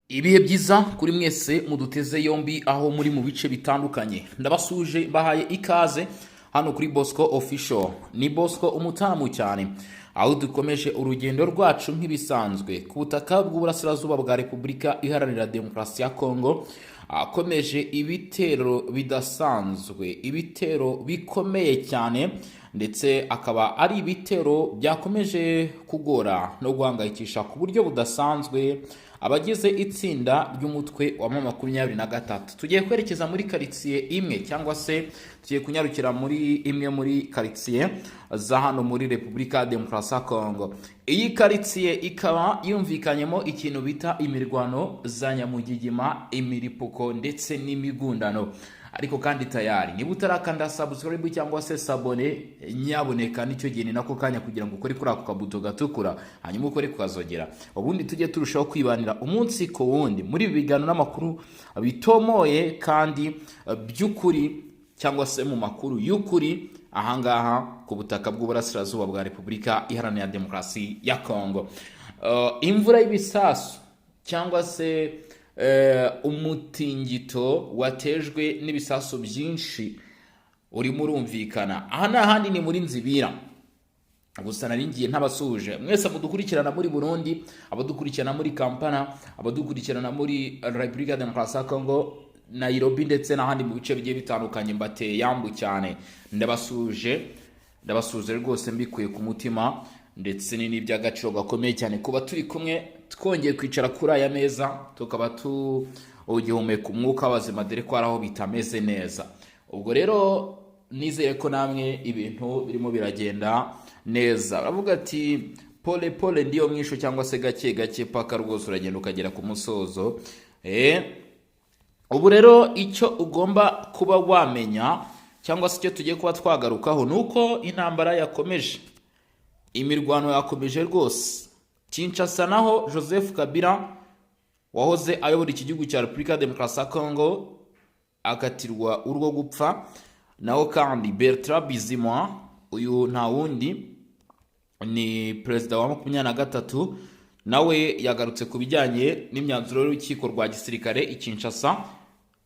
Ibihe byiza kuri mwese muduteze yombi aho muri mu bice bitandukanye. Ndabasuje bahaye ikaze hano kuri Bosco Official. Ni Bosco umutamu cyane. Aho dukomeje urugendo rwacu nk'ibisanzwe ku butaka bw'uburasirazuba bwa Repubulika Iharanira Demokarasi ya Kongo. Akomeje ibitero bidasanzwe, ibitero bikomeye cyane, ndetse akaba ari ibitero byakomeje kugora no guhangayikisha ku buryo budasanzwe abagize itsinda ry'umutwe wa M23. Tugiye kwerekeza muri quartier imwe, cyangwa se tugiye kunyarukira muri imwe muri quartier za hano muri Repubulika Demokarasi ya Kongo. Iyi quartier ikaba yumvikanyemo ikintu bita imirwano za nyamugigima, imiripuko ndetse n'imigundano. Ariko kandi tayari niba utarakanda subscribe cyangwa se sabone, nyaboneka nicyo gihe ni nako kanya kugira ngo ukore kuri ako kabuto gatukura, hanyuma ukore kukazogera, ubundi tujye turushaho kwibanira umunsi ko wundi muri bigano n'amakuru bitomoye kandi by'ukuri, cyangwa se mu makuru y'ukuri ahangaha ku butaka bw'uburasirazuba bwa Repubulika Iharanira Demokarasi ya Kongo. Imvura y'ibisasu cyangwa se umutingito watejwe n'ibisasu byinshi urimo urumvikana. Aha n'ahandi ni muri Nzibira. Gusa naringiye ntabasuje mwese mudukurikirana muri Burundi, abadukurikirana muri Kampala, abadukurikirana muri Repubulika Demokarasi ya Kongo, Nairobi ndetse n'ahandi mu bice bigiye bitandukanye, mbateye yambu cyane. Ndabasuje rwose mbikuye ku mutima, ndetse n'iby'agaciro gakomeye cyane kuba turi kumwe twongeye kwicara kuri aya meza tukaba tugihumeka umwuka w'abazima, dore ko araho bitameze neza. Ubwo rero nizeye ko namwe ibintu birimo biragenda neza. Baravuga ati pole pole ndiyo mwisho, cyangwa se gake gake paka rwose uragenda ukagera ku musozo. Ubu rero icyo ugomba kuba wamenya, cyangwa se icyo tugiye kuba twagarukaho, nuko intambara yakomeje, imirwano yakomeje rwose. Kinshasa naho Joseph Kabila wahoze ayobora iki gihugu cya Repubulika Demokarasi ya Kongo akatirwa urwo gupfa. Naho kandi Bertrand Bisimwa, uyu nta wundi ni perezida wa 23, nawe yagarutse ku bijyanye n'imyanzuro y'urukiko rwa gisirikare i Kinshasa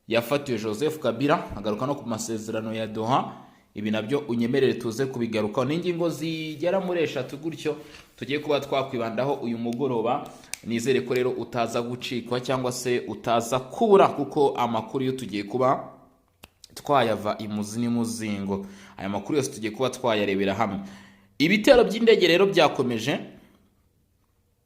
yafatiwe Joseph Kabila, agaruka no ku masezerano ya Doha. Ibi nabyo unyemerere tuze kubigarukaho, n'ingingo zigera muri 3 gutyo tugiye kuba twakwibandaho uyu mugoroba. Nizere ko rero utaza gucikwa cyangwa se utaza kubura, kuko amakuru yo tugiye kuba twayava imuzi n'imuzingo. Aya makuru yose tugiye kuba twayarebera hamwe. Ibitero by'indege rero byakomeje,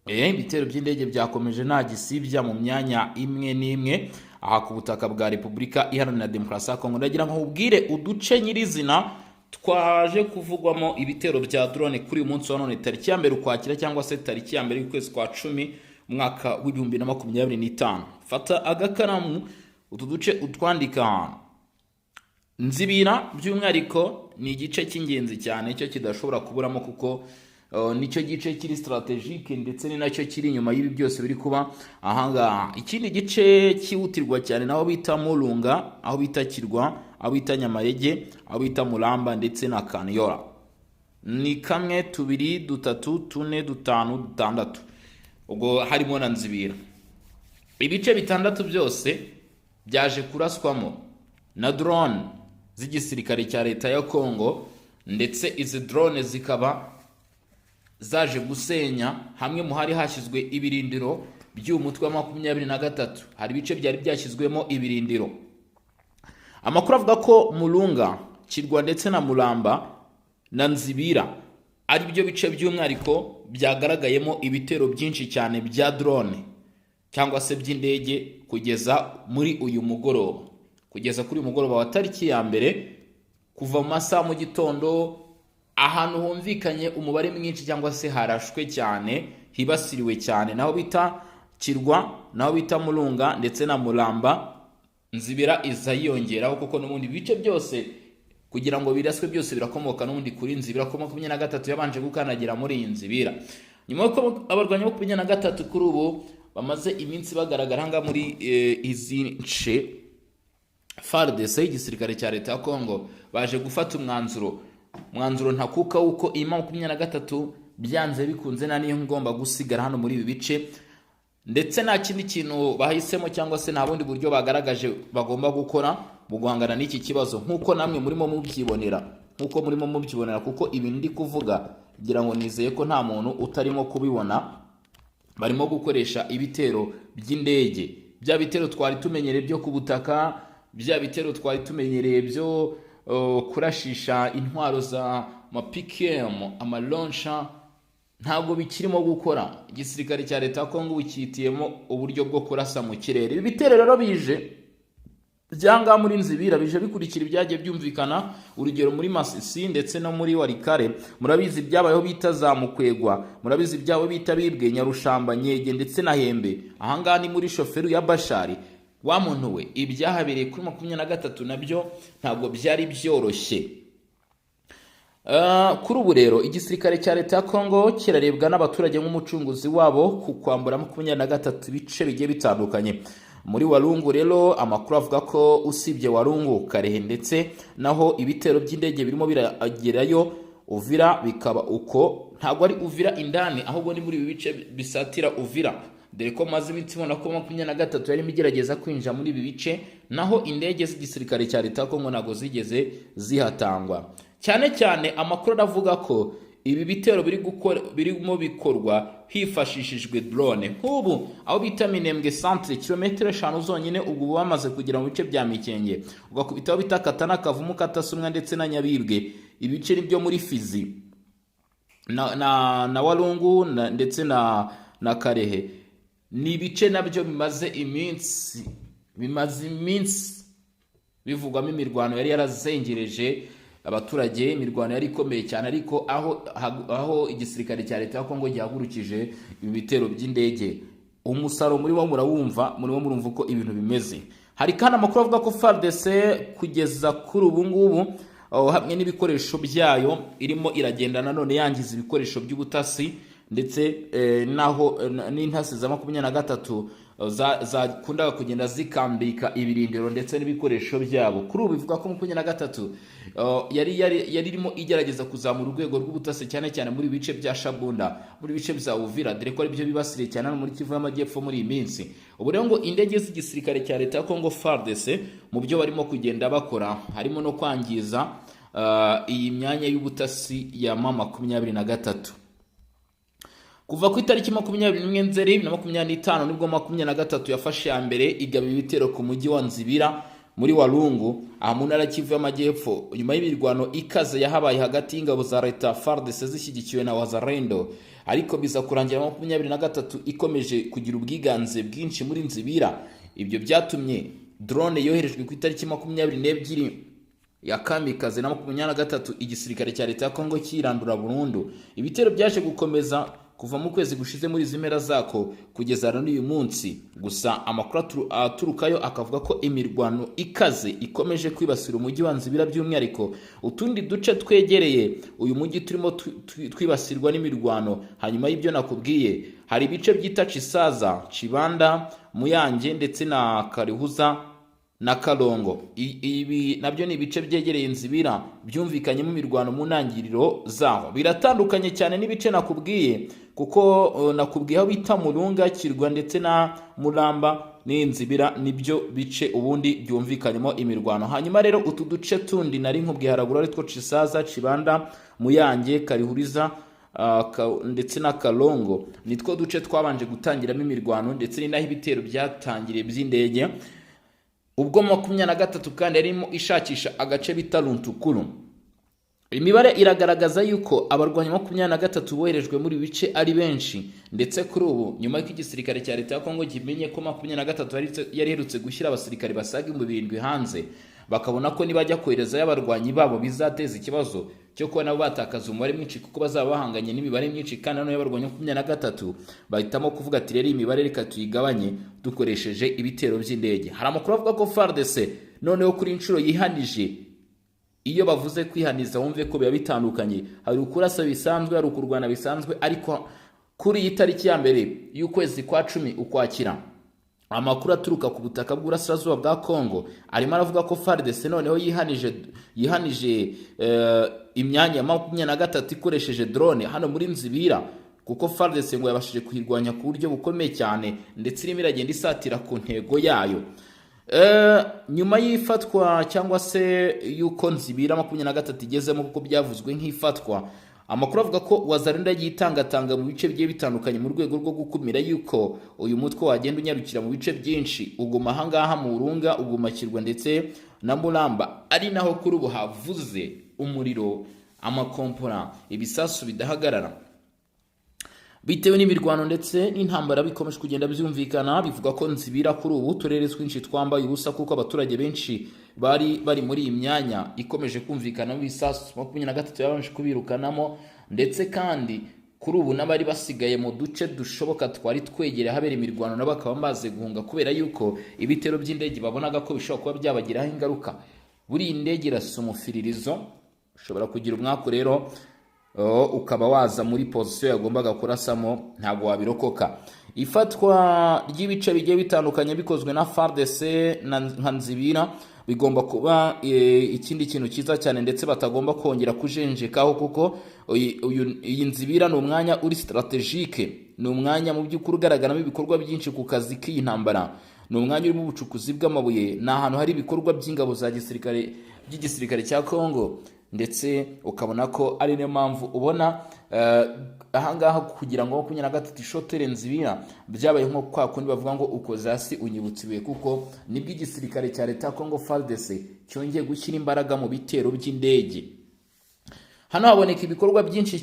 ibitero by'indege byakomeje nta gisibya mu myanya imwe n'imwe aha ku butaka bwa Repubulika Iharanira Demokarasi ya Kongo. Ndagira ngo ubwire uduce nyirizina twaje kuvugwamo ibitero bya drone kuri uyu munsi wa none, tariki ya 1 Ukwakira, cyangwa se tariki ya 1 y'ukwezi kwa 10 mwaka wa 2025. Fata agakaramu utu duce utwandika. Nzibira by'umwihariko ni igice cy'ingenzi cyane, cyo kidashobora kuburamo, kuko nicyo gice kiri strategique, ndetse ni nacyo kiri inyuma y'ibi byose biri kuba ahangaha. Ikindi gice cyihutirwa cyane naho bita Mulunga, aho bita Kirwa, aho bita Nyamayege, aho bita Mulamba ndetse na Kanyora. Ni kamwe, tubiri, dutatu, tune, dutanu, dutandatu. Ubwo harimo na Nzibira. Ibice bitandatu byose byaje kuraswamo na drone z'igisirikare cya leta ya Kongo, ndetse izi drone zikaba zaje gusenya hamwe mu hari hashyizwe ibirindiro by'umutwe wa 23. Hari ibice byari byashyizwemo ibirindiro. Amakuru avuga ko Mulunga, Kirwa ndetse na Mulamba na Nzibira ari byo bice by'umwihariko byagaragayemo ibitero byinshi cyane bya drone cyangwa se by'indege kugeza muri uyu mugoroba. Kugeza kuri uyu mugoroba wa tariki ya 1, kuva mu masaha mu gitondo, ahantu humvikanye umubare mwinshi cyangwa se harashwe cyane, hibasiriwe cyane, naho bita Kirwa, naho bita Mulunga ndetse na Mulamba. Nzibira iza yiyongeraho, kuko n'ubundi bice byose kugira ngo biraswe byose birakomoka n'ubundi kuri Nzibira, ko 23 yabanje gukanagira muri iyi Nzibira. Nyuma y'uko abarwanya bo 23 kuri ubu bamaze iminsi bagaragara hanga muri izi nce, FARDC igisirikare cya leta ya Kongo baje gufata umwanzuro ntakuka uko ima 23 byanze bikunze na niyo ngomba gusigara hano muri ibi bice. ndetse nta kindi kintu bahisemo cyangwa se nta bundi buryo bagaragaje bagomba gukora mu guhangana n'iki kibazo, nk'uko namwe murimo mubyibonera kuko ibi ndi kuvuga kugira ngo nizeye ko nta muntu utarimo kubibona. Barimo gukoresha ibitero by'indege, bya bitero twari tumenyereye byo ku butaka, bya bitero twari tumenyereye byo kurashisha intwaro za PKM, amalonsha, ntabwo bikirimo gukora. Igisirikare cya leta ya Kongo bikitiyemo uburyo bwo kurasa mu kirere. Ibi bitero rero bije byanga muri Nzibira, bije bikurikira ibyagiye byumvikana, urugero muri Masisi ndetse no muri Warikare. Murabizi byabayeho bita za Mukwegwa, murabizi byabo bita Bibwe, Nyarushamba, Nyege ndetse na Hembe. Ahangaha ni muri shoferu ya Bashari. Wa muntu we, ibyahabereye kuri 23 nabyo ntabwo byari byoroshye. Kuri ubu rero igisirikare cya leta ya Kongo kirarebwa n'abaturage nk'umucunguzi wabo ku kwambura 23 bice bigiye bitandukanye. Muri Walungu rero amakuru avuga ko usibye Walungu, Karehe ndetse naho ibitero by'indege birimo biragerayo, Uvira bikaba uko. Ntabwo ari Uvira indani, ahubwo ni muri ibi bice bisatira Uvira, dore ko maze iminsi ibona ko 23 yarimo igerageza kwinjira muri ibi bice, naho indege z'igisirikare cya leta ya Kongo ntago zigeze zihatangwa. Cyane cyane amakuru aravuga ko ibi bitero birimo bikorwa hifashishijwe drone. Nk'ubu aho bita Minembwe centre, kilometero 5 zonyine ubwo bamaze kugira mu bice bya Mikenge, ugakubitaho bita Katana, Kavumu, Katasumwa ndetse na Nyabibwe. Ibice nibyo muri Fizi na Walungu ndetse na Karehe. Ni ibice nabyo bimaze iminsi bivugwamo imirwano yari yarazengereje abaturage, imirwano yari ikomeye cyane, ariko aho igisirikare cya leta ya Kongo gihagurukije ibi bitero by'indege, umusaro muri wo murumva uko ibintu bimeze. Hari kandi amakuru avuga ko FARDC kugeza kuri ubu ngubu hamwe n'ibikoresho byayo irimo iragenda nanone yangiza ibikoresho by'ubutasi, ndetse naho n'intasi za 23 zakundaga kugenda zikambika ibirindiro ndetse n'ibikoresho byabo. Kuri ubu bivuga ko 23 yari irimo igerageza kuzamura urwego rw'ubutasi cyane cyane muri bice bya Shabunda, muri bice bya Uvira, dore ko ari byo bibasiriye cyane muri Kivu y'Amajyepfo muri iyi minsi. Ubu rero ngo indege z'igisirikare cya leta ya Kongo FARDC mu byo barimo kugenda bakora harimo no kwangiza iyi myanya y'ubutasi ya 23. Kuva ku itariki 21 Nzeri 2025 nibwo 23 yafashe ya mbere igaba ibitero ku mujyi wa Nzibira muri Walungu, aha mu ntara Kivu y'Amajyepfo, nyuma y'ibirwano ikaze yahabaye hagati y'ingabo za leta FARDC zishyigikiwe na Wazalendo, ariko biza kurangira 23 ikomeje kugira ubwiganze bwinshi muri Nzibira. Ibyo byatumye drone yoherejwe ku itariki 22 ya Kamikaze na 23 igisirikare cya leta ya Kongo kirandura burundu. Ibitero byaje gukomeza kuva mu kwezi gushize muri zimera zako kugeza n'uyu munsi. Gusa amakuru aturukayo akavuga ko imirwano ikaze ikomeje kwibasira umujyi wa Nzibira, by'umwihariko utundi duce twegereye uyu mujyi turimo twibasirwa n'imirwano. Hanyuma y'ibyo nakubwiye, hari ibice byita Chisaza, Chibanda, Muyange ndetse na Karihuza na Kalongo. Ibi nabyo ni ibice byegereye Nzibira byumvikanyemo imirwano mu ntangiriro zaho. Biratandukanye cyane n'ibice nakubwiye, kuko nakubwiye aho bita Murunga, Kirwa ndetse na Muramba n'Nzibira nibyo bice ubundi byumvikanyemo imirwano. Hanyuma rero utu duce tundi nari nkubwiye haragura ari two Chisaza, Chibanda, Muyange, Karihuriza ndetse na Kalongo, nitwo duce twabanje gutangiramo imirwano, ndetse ni naho ibitero byatangiriye by'indege. Ubwo 23 kandi yarimo ishakisha agace bita Runtukuru. Imibare iragaragaza yuko abarwanyi 23 boherejwe muri bice ari benshi, ndetse kuri ubu nyuma y'iko igisirikare cya leta ya Kongo gimenye ko 23 yariherutse gushyira abasirikare basaga 7,000 hanze, bakabona ko nibajya kohereza y'abarwanyi babo bizateza ikibazo cyo kuba nabo batakaza umubare mwinshi, kuko bazaba bahanganye n'imibare myinshi kandi nano y'abarwanyi 23 bahitamo kuvuga ati rero imibare reka tuyigabanye dukoresheje ibitero by'indege. Hari amakuru avuga ko FARDC noneho kuri inshuro yihanije. Iyo bavuze kwihaniza wumve ko biba bitandukanye, hari ukurasa bisanzwe, hari ukurwana bisanzwe, ariko kuri iyi tariki ya mbere y'ukwezi kwa 10 Ukwakira, amakuru aturuka ku butaka bw'Uburasirazuba bwa Kongo arimo aravuga ko FARDC noneho yihanije imyanya ya 23 ikoresheje drone hano muri Nzibira kuko FARDC ngo yabashije kuhirwanya ku buryo bukomeye cyane ndetse irimo iragenda isatira ku ntego yayo. Nyuma y'ifatwa cyangwa se yuko Nzibira 23 igezemo kuko byavuzwe nk'ifatwa, amakuru avuga ko Wazalendo yagiye itangatanga mu bice bigiye bitandukanye mu rwego rwo gukumira yuko uyu mutwe wagenda unyarukira mu bice byinshi, uguma ahangaha mu Urunga, uguma Kirwa ndetse na Muramba, ari naho kuri ubu havuze umuriro, amakompora, ibisasu bidahagarara. Bitewe n'imirwano ndetse n'intambara bikomeje kugenda byumvikana, bivuga ko Nzibira kuri ubu turere twinshi twambaye ubusa kuko abaturage benshi bari muri iyi myanya ikomeje kumvikana ibisasu 23 yabanje kubirukanamo, ndetse kandi kuri ubu n'abari basigaye mu duce dushoboka twari twegera habera imirwano nabo bakaba bamaze guhunga kubera yuko ibitero by'indege babonaga ko bishobora kuba byabagiraho ingaruka. Buri indege irasa umufiririzo, ushobora kugira umwaka rero ukaba waza muri position yagombaga kurasamo, ntabwo wabirokoka. Ifatwa ry'ibice bigiye bitandukanye bikozwe na FARDC na Nzibira bigomba kuba ikindi kintu cyiza cyane, ndetse batagomba kongera kujenjekaho kuko iyi Nzibira ni umwanya uri strategique, ni umwanya mu by'ukuri ugaragaramo ibikorwa byinshi ku kazi k'iyi ntambara, ni umwanya urimo ubucukuzi bw'amabuye, ni ahantu hari ibikorwa by'ingabo za by'igisirikare cya Congo, ndetse ukabona ko ari niyo mpamvu ubona ahangaha kugira ngo 23 ishotere Nzibira byabaye nko kwa kundi bavuga ngo ukoze hasi unyibutsiwe, kuko nibwo igisirikare cya leta Congo FARDC cyongeye gushyira imbaraga mu bitero by'indege. Hano haboneka ibikorwa byinshi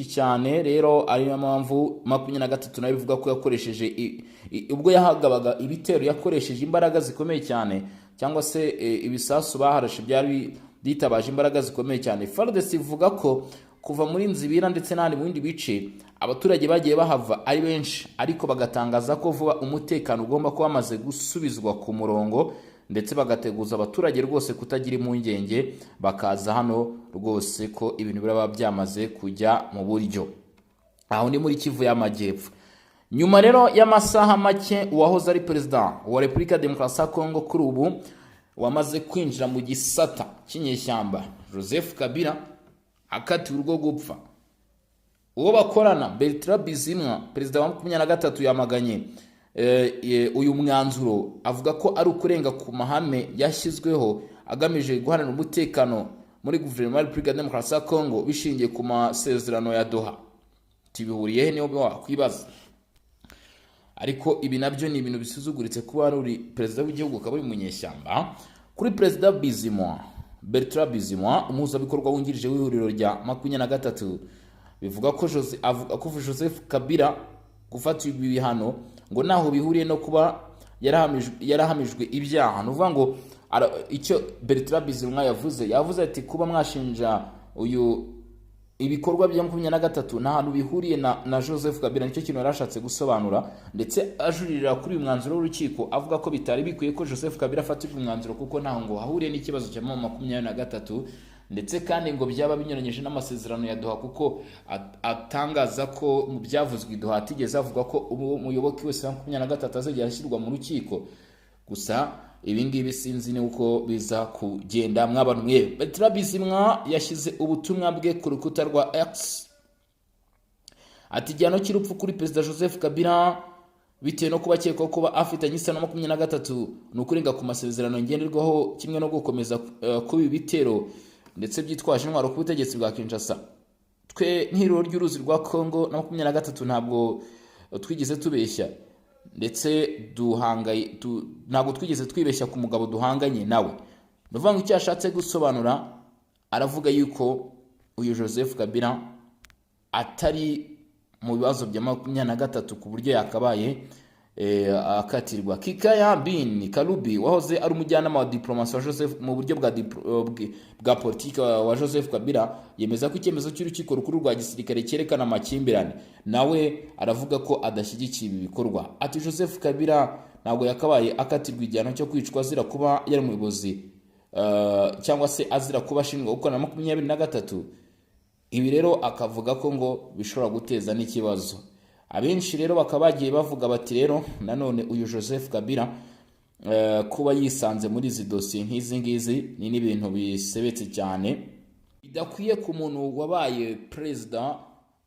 cyane, rero ari niyo mpamvu 23 nayo bivuga ko yakoresheje ubwo yahagabaga ibitero yakoresheje imbaraga zikomeye cyane, cyangwa se ibisasu baharashe byari ditabaje imbaraga zikomeye cyane. FARDC ivuga ko kuva muri Nzibira ndetse n'andi mu bindi bice abaturage bagiye bahava ari benshi, ariko bagatangaza ko vuba umutekano ugomba kuba wamaze gusubizwa ku murongo, ndetse bagateguza abaturage rwose kutagira impungenge, bakaza hano rwose ko ibintu biraba byamaze kujya mu buryo. Aho ni muri Kivu y'Amajyepfo. Nyuma rero y'amasaha make uwahoze ari perezida wa Repubulika ya Demokarasi ya Kongo kuri ubu wamaze kwinjira mu gisata cy'inyeshyamba Joseph Kabila akatiwe urwo gupfa. Uwo bakorana Bertrand Bisimwa, perezida wa 23 yamaganye uyu mwanzuro, avuga ko ari ukurenga ku mahame yashyizweho agamije guharanira umutekano muri guverinoma ya Repubulika ya Demokarasi ya Kongo bishingiye ku masezerano ya Doha. Tibihuriye he niho wakwibaza. Ariko ibi nabyo ni ibintu bisuzuguritse kuba ari perezida w'igihugu akaba ari munyeshyamba. Kuri perezida Bisimwa, Bertrand Bisimwa, umuhuzabikorwa wungirije w'ihuriro rya 23, bivuga ko Joseph Kabila gufata ibihano ngo naho bihuriye no kuba yarahamijwe ibyaha. Nuvuga ngo icyo Bertrand Bisimwa yavuze ati kuba mwashinja uyu ibikorwa bya 23 nta hantu bihuriye na Joseph Kabila, nicyo kintu yarashatse gusobanura, ndetse ajuririra kuri uyu mwanzuro w'urukiko avuga ko bitari bikwiye ko Joseph Kabila afatirwa umwanzuro kuko ntaho ngo hahuriye n'ikibazo cya 23, ndetse kandi ngo byaba binyuranyije n'amasezerano ya Doha, kuko atangaza ko mu byavuzwe Doha atigeze avuga ko umuyoboke wese wa 23 azajya ashyirwa mu rukiko. Gusa ibingibi sinzi ni uko biza kugenda mw'abantu mwe. Bertrand Bisimwa yashyize ubutumwa bwe ku rukuta rwa X ati igihano cy'urupfu kuri perezida Joseph Kabila bitewe no kubakekwaho kuba afitanye isano 23 ni ukurenga ku masezerano ngenderwaho, kimwe no gukomeza kuba ibitero ndetse byitwaje intwaro ku butegetsi bwa Kinshasa. Twe nk'iruro ry'uruzi rwa Congo na 23 ntabwo twigeze tubeshya, ndetse ntabwo twigeze twibeshya ku mugabo duhanganye nawe. Nuvuga ngo icyo yashatse gusobanura, aravuga yuko uyu Joseph Kabila atari mu bibazo bya 23 ku buryo yakabaye akatirwa. Kikaya bin Kalubi wahoze ari umujyanama wa diplomasi wa Joseph mu buryo bwa politiki wa Joseph Kabila yemeza ko icyemezo cy'urukiko rukuru rwa gisirikare cyerekana amakimbirane, nawe aravuga ko adashyigikiye ibi bikorwa. Ati Joseph Kabila ntabwo yakabaye akatirwa igihano cyo kwicwa azira kuba yari umuyobozi cyangwa se azira kuba ashinjwa gukora na 23. Ibi rero akavuga ko ngo bishobora guteza n'ikibazo. Abenshi rero bakaba bagiye bavuga bati rero nanone uyu Joseph Kabila kuba yisanze muri izi dosiye nk'izi ngizi ni n'ibintu bisebetse cyane, bidakwiye ku muntu wabaye perezida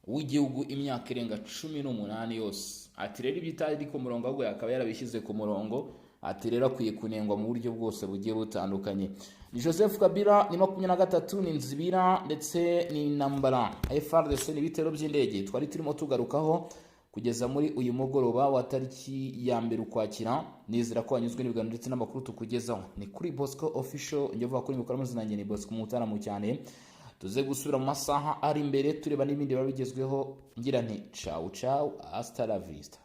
w'igihugu imyaka irenga 18 yose. Ati rero ibitari ku murongo ahubwo yakaba yarabishyize ku murongo, ati rero akwiye kunengwa mu buryo bwose bugiye butandukanye. Ni Joseph Kabila ni 23, ni Nzibira ndetse ni Ntambara. FARDC ni ibitero by'indege twari turimo tugarukaho kugeza muri uyu mugoroba wa tariki ya 2 Ukwakira. Nizera ko wanyuzwe n'ibiganiro ndetse n'amakuru tukugezaho. Ni kuri Bosco Official, njye vuga kuri mikoro mazina ni Bosco Mutaramu cyane. Tuze gusubira mu masaha ari imbere tureba n'ibindi babigezweho. Ngira nti ciao ciao, hasta la vista.